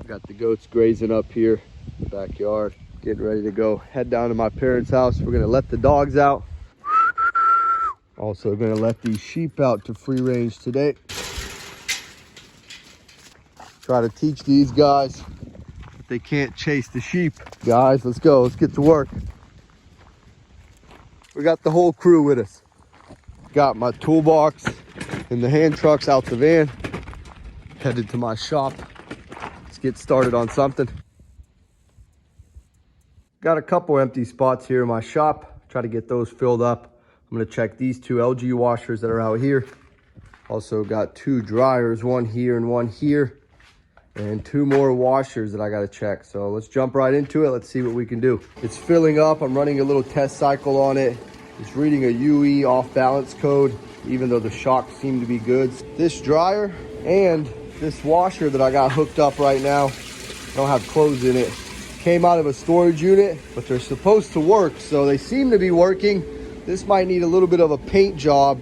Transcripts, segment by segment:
Got the goats grazing up here in the backyard. Getting ready to go head down to my parents' house. We're gonna let the dogs out. Also gonna let these sheep out to free range today. Try to teach these guys that they can't chase the sheep. Guys, let's go, let's get to work. We got the whole crew with us. Got my toolbox and the hand trucks out the van. Headed to my shop. Let's get started on something. Got a couple empty spots here in my shop. Try to get those filled up. I'm gonna check these two LG washers that are out here. Also got two dryers, one here and one here. And two more washers that I gotta check. So let's jump right into it. Let's see what we can do. It's filling up. I'm running a little test cycle on it. It's reading a UE off balance code, even though the shocks seem to be good. This dryer and this washer that I got hooked up right now, I don't have clothes in it, came out of a storage unit, but they're supposed to work, so they seem to be working. This might need a little bit of a paint job,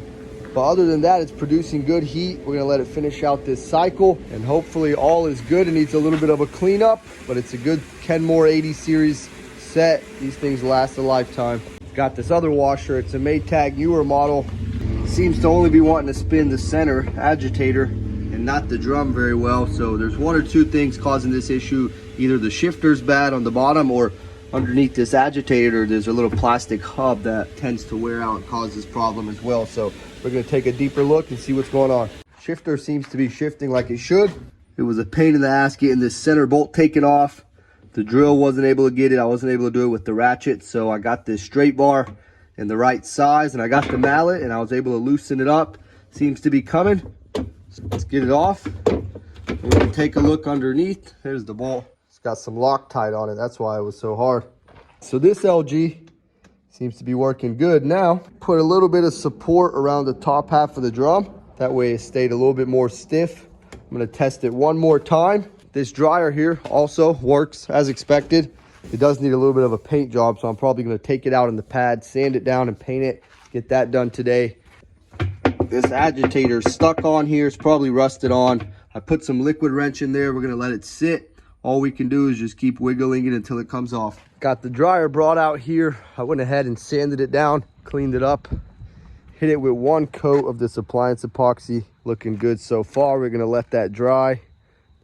but other than that, it's producing good heat. We're gonna let it finish out this cycle, and hopefully all is good. It needs a little bit of a cleanup, but it's a good Kenmore 80 series set. These things last a lifetime. Got this other washer. It's a Maytag newer model. Seems to only be wanting to spin the center agitator and not the drum very well. So there's one or two things causing this issue. Either the shifter's bad on the bottom, or underneath this agitator, there's a little plastic hub that tends to wear out and cause this problem as well. So we're gonna take a deeper look and see what's going on. Shifter seems to be shifting like it should. It was a pain in the ass getting this center bolt taken off. The drill wasn't able to get it. I wasn't able to do it with the ratchet. So I got this straight bar in the right size, and I got the mallet and I was able to loosen it up. Seems to be coming. So let's get it off. We're gonna take a look underneath. There's the bolt. It's got some Loctite on it. That's why it was so hard. So this LG seems to be working good. Now, put a little bit of support around the top half of the drum. That way it stayed a little bit more stiff. I'm gonna test it one more time. This dryer here also works as expected. It does need a little bit of a paint job, so I'm probably gonna take it out in the pad, sand it down and paint it. Get that done today. This agitator's stuck on here. It's probably rusted on. I put some liquid wrench in there. We're gonna let it sit. All we can do is just keep wiggling it until it comes off. Got the dryer brought out here. I went ahead and sanded it down, cleaned it up, hit it with one coat of this appliance epoxy. Looking good so far. We're gonna let that dry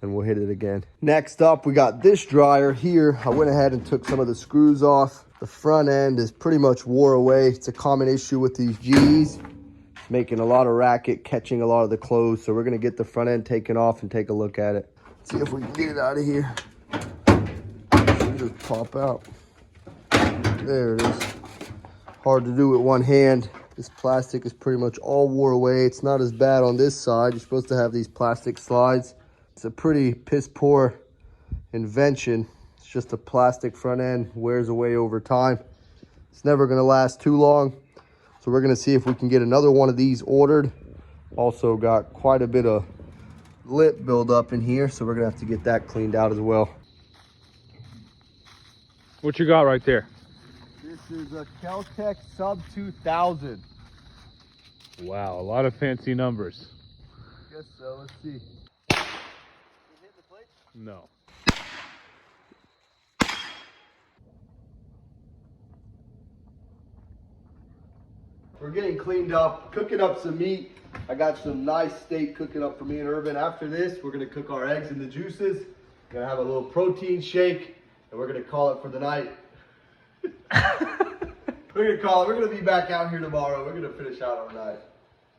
and we'll hit it again. Next up, we got this dryer here. I went ahead and took some of the screws off. The front end is pretty much wore away. It's a common issue with these GEs. It's making a lot of racket, catching a lot of the clothes. So we're gonna get the front end taken off and take a look at it. See if we can get it out of here. It should just pop out. There it is. Hard to do with one hand. This plastic is pretty much all wore away. It's not as bad on this side. You're supposed to have these plastic slides. It's a pretty piss poor invention. It's just a plastic front end, wears away over time. It's never gonna last too long. So we're gonna see if we can get another one of these ordered. Also got quite a bit of lip buildup in here, so we're gonna have to get that cleaned out as well. What you got right there? This is a Keltec Sub 2000. Wow, a lot of fancy numbers. Guess so, let's see. No. We're getting cleaned up, cooking up some meat. I got some nice steak cooking up for me and Erwin. After this, we're gonna cook our eggs and the juices. We're gonna have a little protein shake, and we're gonna call it for the night. We're gonna be back out here tomorrow. We're gonna finish out our night.